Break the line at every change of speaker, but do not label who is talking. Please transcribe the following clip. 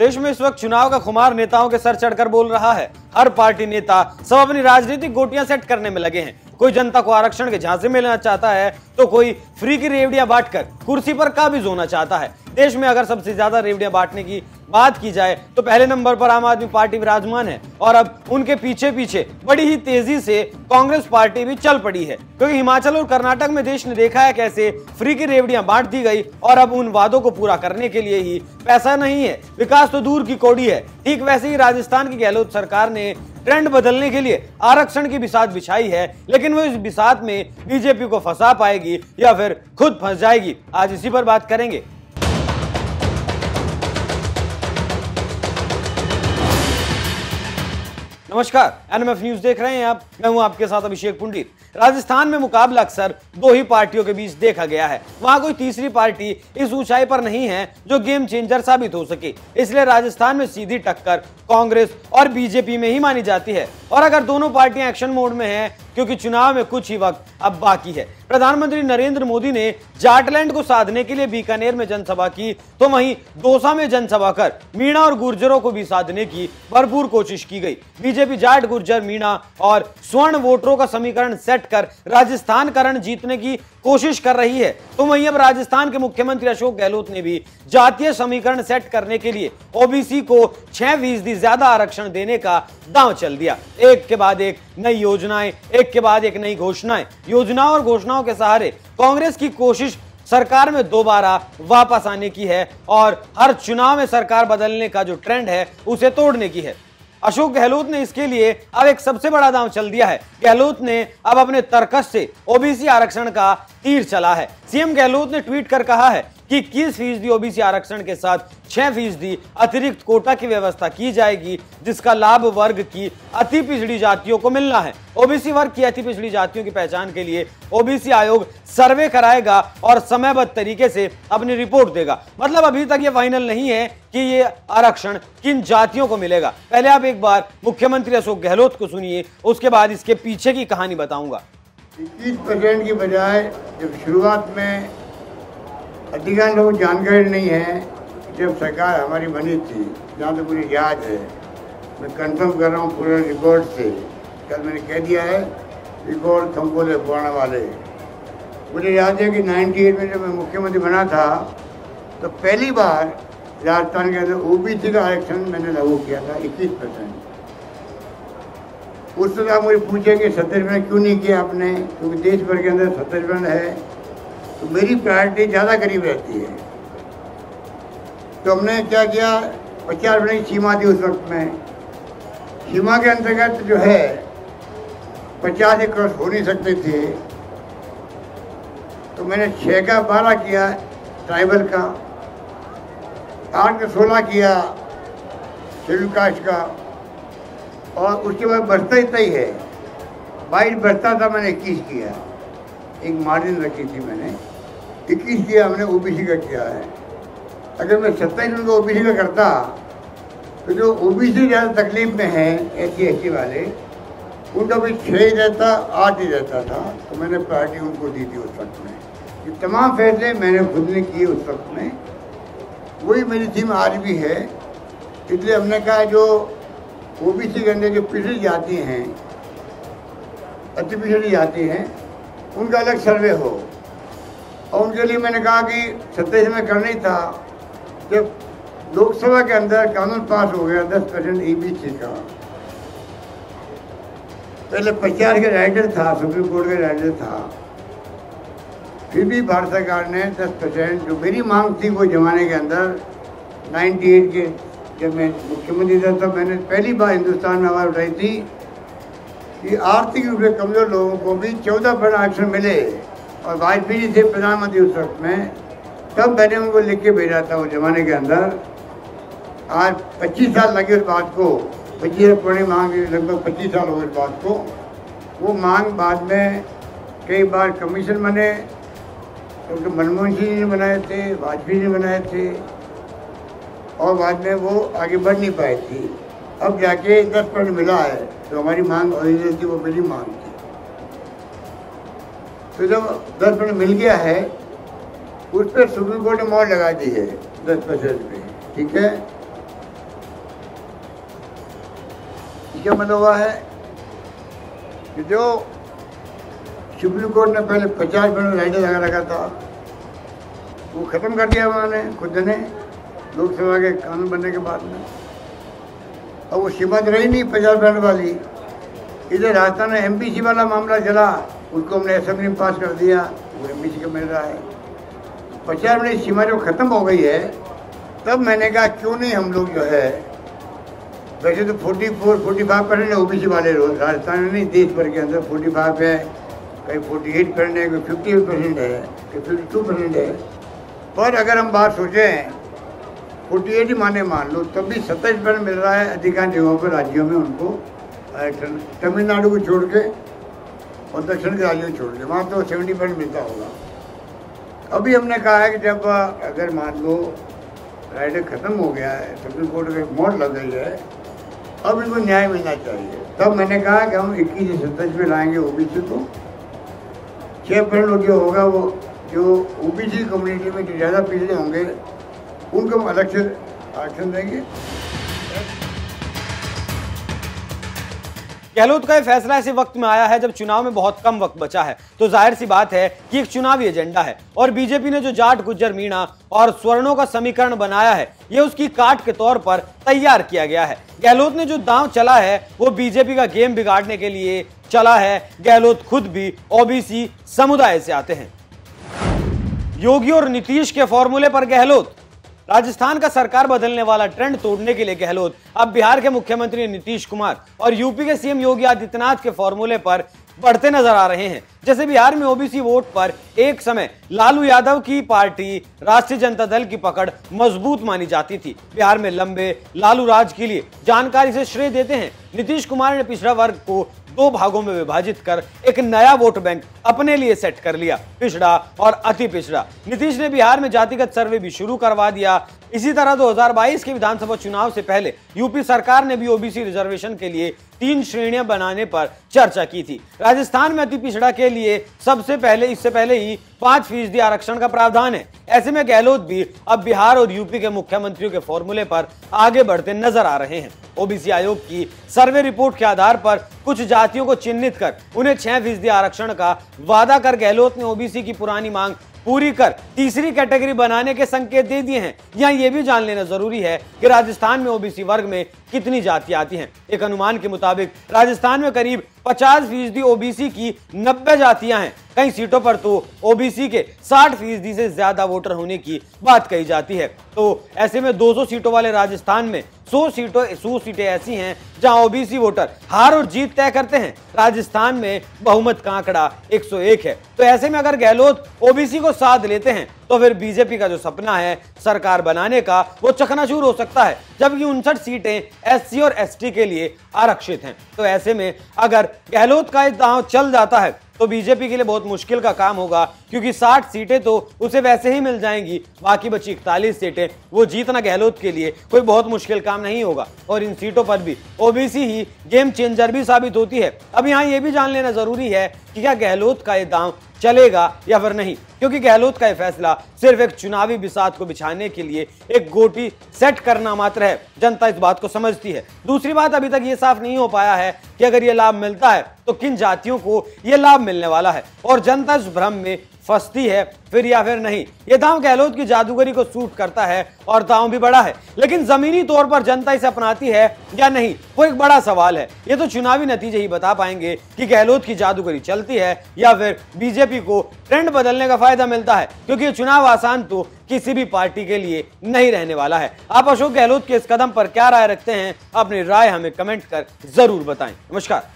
देश में इस वक्त चुनाव का खुमार नेताओं के सर चढ़कर बोल रहा है। हर पार्टी नेता सब अपनी राजनीतिक गोटियां सेट करने में लगे हैं। कोई जनता को आरक्षण के झांसे में लेना चाहता है तो कोई फ्री की रेवड़ियां बांटकर कुर्सी पर काबिज होना चाहता है। देश में अगर सबसे ज्यादा रेवड़ियां बांटने की बात की जाए तो पहले नंबर पर आम आदमी पार्टी विराजमान है और अब उनके पीछे पीछे बड़ी ही तेजी से कांग्रेस पार्टी भी चल पड़ी है, क्योंकि हिमाचल और कर्नाटक में देश ने देखा है कैसे फ्री की रेवड़ियां बांट दी गई और अब उन वादों को पूरा करने के लिए ही पैसा नहीं है, विकास तो दूर की कौड़ी है। ठीक वैसे ही राजस्थान की गहलोत सरकार ने ट्रेंड बदलने के लिए आरक्षण की बिसात बिछाई है, लेकिन वो इस बिसात में बीजेपी को फंसा पाएगी या फिर खुद फंस जाएगी। आज इसी पर बात करेंगे। नमस्कार, एनएमएफ न्यूज देख रहे हैं आप। मैं हूं आपके साथ अभिषेक पुंडीर। राजस्थान में मुकाबला अक्सर दो ही पार्टियों के बीच देखा गया है। वहां कोई तीसरी पार्टी इस ऊंचाई पर नहीं है जो गेम चेंजर साबित हो सके, इसलिए राजस्थान में सीधी टक्कर कांग्रेस और बीजेपी में ही मानी जाती है। और अगर दोनों पार्टियां एक्शन मोड में हैं, क्योंकि चुनाव में कुछ ही वक्त अब बाकी है। प्रधानमंत्री नरेंद्र मोदी ने जाटलैंड को साधने के लिए बीकानेर में जनसभा की, तो वहीं दौसा में जनसभा कर मीणा और गुर्जरों को भी साधने की भरपूर कोशिश की गई। बीजेपी जाट, गुर्जर, मीणा और स्वर्ण वोटरों का समीकरण सेट कर राजस्थान करण जीतने की कोशिश कर रही है, तो वहीं अब राजस्थान के मुख्यमंत्री अशोक गहलोत ने भी जातीय समीकरण सेट करने के लिए ओबीसी को 6% ज्यादा आरक्षण देने का दांव चल दिया। एक के बाद एक नई योजनाएं, एक के बाद एक नई घोषणाएं। योजनाओं और घोषणाओं के सहारे कांग्रेस की कोशिश सरकार में दोबारा वापस आने की है और हर चुनाव में सरकार बदलने का जो ट्रेंड है उसे तोड़ने की है। अशोक गहलोत ने इसके लिए अब एक सबसे बड़ा दांव चल दिया है। गहलोत ने अब अपने तर्कस से ओबीसी आरक्षण का तीर चला है। सीएम गहलोत ने ट्वीट कर कहा है कि 21% ओबीसी आरक्षण के साथ 6% अतिरिक्त कोटा की व्यवस्था की जाएगी, जिसका लाभ वर्ग की अति पिछड़ी जातियों को मिलना है। ओबीसी वर्ग की अति पिछड़ी जातियों की पहचान के लिए ओबीसी आयोग सर्वे कराएगा और समयबद्ध तरीके से अपनी रिपोर्ट देगा। मतलब अभी तक ये फाइनल नहीं है कि ये आरक्षण किन जातियों को मिलेगा। पहले आप एक बार मुख्यमंत्री अशोक गहलोत को सुनिए, उसके बाद इसके पीछे की कहानी बताऊंगा।
21% की बजाय जब शुरुआत में अधिकांश लोग जानकारी नहीं है, जब सरकार हमारी बनी थी, जहाँ तक मुझे याद है, मैं कंफर्म कर रहा हूँ पूरे रिकॉर्ड से, कल मैंने कह दिया है रिकॉर्ड तुमको ले बोलने वाले। मुझे याद है कि 98 में जब मैं मुख्यमंत्री बना था तो पहली बार राजस्थान के अंदर ओबीसी का आरक्षण मैंने लागू किया था 21%। उस समय आप मुझे पूछेंगे 70% क्यों नहीं किया आपने, क्योंकि देश भर के अंदर 70% है तो मेरी प्रायोरिटी ज़्यादा करीब रहती है। तो हमने क्या किया, 50% की सीमा थी उस वक्त में। सीमा के अंतर्गत जो है 50 से क्रॉस हो नहीं सकते थे, तो मैंने 6 का 12 किया ट्राइबल का, 8 का 16 किया शेड्यूल कास्ट का, और उसके बाद बढ़ता इतना ही है। 22 बढ़ता था, मैंने 21 किया, एक मार्जिन रखी थी मैंने, 21 किया हमने ओबीसी का किया है। अगर मैं 27 को ओबीसी का करता तो जो ओबीसी ज़्यादा तकलीफ में है SC/ST वाले, उनका भी 6 ही रहता, 8 ही रहता था, तो मैंने प्रायोरिटी उनको दी थी उस वक्त में। ये तमाम फैसले मैंने खुद ने किए उस वक्त में, वही मेरी थीम आज भी है। इसलिए हमने कहा जो ओबीसी के अंदर जो पिछड़ी जाती हैं, अति पिछड़ी जाती हैं, उनका अलग सर्वे हो। और उनके लिए मैंने कहा कि 27 में करना ही था। जब लोकसभा के अंदर कानून पास हो गया 10% EBC का, पहले 50 का राइडर था, सुप्रीम कोर्ट का राइडर था, फिर भी भारत सरकार ने 10% जो मेरी मांग थी वो जमाने के अंदर 98 के जब मैं मुख्यमंत्री था तब मैंने पहली बार हिंदुस्तान में आवाज़ उठाई थी कि आर्थिक रूप से कमजोर लोगों को भी 14% आरक्षण मिले। और वाजपेयी जी थे प्रधानमंत्री उस वक्त में, तब मैंने उनको लिख के भेजा था उस जमाने के अंदर। आज 25 साल लगे उस बात को, 25 पुरानी मांग, लगभग 25 साल हो गए इस बात को। वो मांग बाद में कई बार कमीशन बने, क्योंकि मनमोहन सिंह जी ने बनाए थे, वाजपेयी जी ने बनाए थे, और बाद में वो आगे बढ़ नहीं पाई थी। अब जाके 10% मिला है, तो हमारी मांग ओरिजिनल थी, वो मेरी मांग थी। तो जब 10% मिल गया है, उस पर सुप्रीम कोर्ट ने मोहर लगा दी है 10% पे, ठीक है। इसका मतलब हुआ है कि जो सुप्रीम कोर्ट ने पहले 50% राइडर लगा रखा था वो ख़त्म कर दिया उन्होंने खुद ने लोकसभा के कानून बनने के बाद में। अब वो सीमा रही नहीं 50% वाली। इधर राजस्थान में एमपीसी वाला मामला चला, उसको हमने असेंबली में पास कर दिया, वो एमपीसी को मिल रहा है। 50% सीमा जो ख़त्म हो गई है, तब मैंने कहा क्यों नहीं हम लोग जो है, वैसे तो 44-45% है ओबीसी वाले लोग राजस्थान में नहीं, देश भर के अंदर 45 है, कहीं 48% है, कोई 58% है, कहीं 52% है। पर अगर हम बात सोचें 48 ही मान लो, तब भी 27% मिल रहा है अधिकांश जगहों पर, राज्यों में उनको, तमिलनाडु को छोड़ के और दक्षिण के राज्यों को छोड़ के, वहाँ तो 70% मिलता होगा। अभी हमने कहा है कि जब अगर मान लो राइडर ख़त्म हो गया है, सुप्रीम कोर्ट की मोहर लग गई है, अब इनको न्याय मिलना चाहिए। तब मैंने कहा कि हम 21 से 27 में लाएंगे ओबीसी को। 6% जो होगा वो जो ओबीसी कम्युनिटी में जो ज़्यादा पिछड़े होंगे उनको हम अलग से आरक्षण देंगे।
गहलोत का यह फैसला ऐसे वक्त में आया है जब चुनाव में बहुत कम वक्त बचा है, तो जाहिर सी बात है कि एक चुनावी एजेंडा है और बीजेपी ने जो जाट, गुज्जर, मीणा और स्वर्णों का समीकरण बनाया है, ये उसकी काट के तौर पर तैयार किया गया है। गहलोत ने जो दांव चला है वो बीजेपी का गेम बिगाड़ने के लिए चला है। गहलोत खुद भी ओबीसी समुदाय से आते हैं। योगी और नीतीश के फॉर्मूले पर गहलोत। राजस्थान का सरकार बदलने वाला ट्रेंड तोड़ने के लिए गहलोत अब बिहार के मुख्यमंत्री नीतीश कुमार और यूपी के सीएम योगी आदित्यनाथ के फॉर्मूले पर बढ़ते नजर आ रहे हैं। जैसे बिहार में ओबीसी वोट पर एक समय लालू यादव की पार्टी राष्ट्रीय जनता दल की पकड़ मजबूत मानी जाती थी। बिहार में लंबे लालू राज के लिए जानकारी से श्रेय देते हैं नीतीश कुमार ने पिछड़ा वर्ग को 2 भागों में विभाजित कर एक नया वोट बैंक अपने लिए सेट कर लिया, पिछड़ा और अति पिछड़ा। नीतीश ने बिहार में जातिगत सर्वे भी शुरू करवा दिया। इसी तरह 2022 के विधानसभा चुनाव से पहले यूपी सरकार ने भी ओबीसी रिजर्वेशन के लिए 3 श्रेणियां बनाने पर चर्चा की थी। राजस्थान में अति पिछड़ा के लिए इससे पहले ही 5% आरक्षण का प्रावधान है। ऐसे में गहलोत भी अब बिहार और यूपी के मुख्यमंत्रियों के फॉर्मूले पर आगे बढ़ते नजर आ रहे हैं। ओबीसी आयोग की सर्वे रिपोर्ट के आधार पर कुछ जातियों को चिन्हित कर उन्हें 6% आरक्षण का वादा कर गहलोत ने ओबीसी की पुरानी मांग पूरी कर तीसरी कैटेगरी बनाने के संकेत दे दिए हैं। यहाँ यह भी जान लेना जरूरी है कि राजस्थान में ओबीसी वर्ग में कितनी जातियां आती हैं। एक अनुमान के मुताबिक राजस्थान में करीब 50% ओबीसी की 90 जातियां हैं। कई सीटों पर तो ओबीसी के 60% से ज्यादा वोटर होने की बात कही जाती है। तो ऐसे में 200 सीटों वाले राजस्थान में 100 सीटें ऐसी हैं जहां ओबीसी वोटर हार और जीत तय करते हैं। राजस्थान में बहुमत का आंकड़ा 101 है। तो ऐसे में अगर गहलोत ओबीसी को साथ लेते हैं तो फिर बीजेपी का जो सपना है सरकार बनाने का वो चकनाचूर हो सकता है, जबकि 59 सीटें एससी और एसटी के लिए आरक्षित हैं। तो ऐसे में अगर गहलोत का दांव चल जाता है तो बीजेपी के लिए बहुत मुश्किल का काम होगा, क्योंकि 60 सीटें तो उसे वैसे ही मिल जाएंगी, बाकी बची 41 सीटें वो जीतना गहलोत के लिए कोई बहुत मुश्किल काम नहीं होगा। और इन सीटों पर भी ओबीसी ही गेम चेंजर भी साबित होती है। अब यहाँ ये भी जान लेना जरूरी है कि क्या गहलोत का ये दांव चलेगा या फिर नहीं, क्योंकि गहलोत का यह फैसला सिर्फ एक चुनावी बिसात को बिछाने के लिए एक गोटी सेट करना मात्र है। जनता इस बात को समझती है। दूसरी बात, अभी तक ये साफ नहीं हो पाया है कि अगर ये लाभ मिलता है तो किन जातियों को ये लाभ मिलने वाला है, और जनता इस भ्रम में फंसती है फिर या फिर नहीं। ये दांव गहलोत की जादूगरी को सूट करता है और दांव भी बड़ा है, लेकिन जमीनी तौर पर जनता इसे अपनाती है या नहीं वो एक बड़ा सवाल है। ये तो चुनावी नतीजे ही बता पाएंगे कि गहलोत की जादूगरी चलती है या फिर बीजेपी को ट्रेंड बदलने का फायदा मिलता है, क्योंकि ये चुनाव आसान तो किसी भी पार्टी के लिए नहीं रहने वाला है। आप अशोक गहलोत के इस कदम पर क्या राय रखते हैं? अपनी राय हमें कमेंट कर जरूर बताएं। नमस्कार।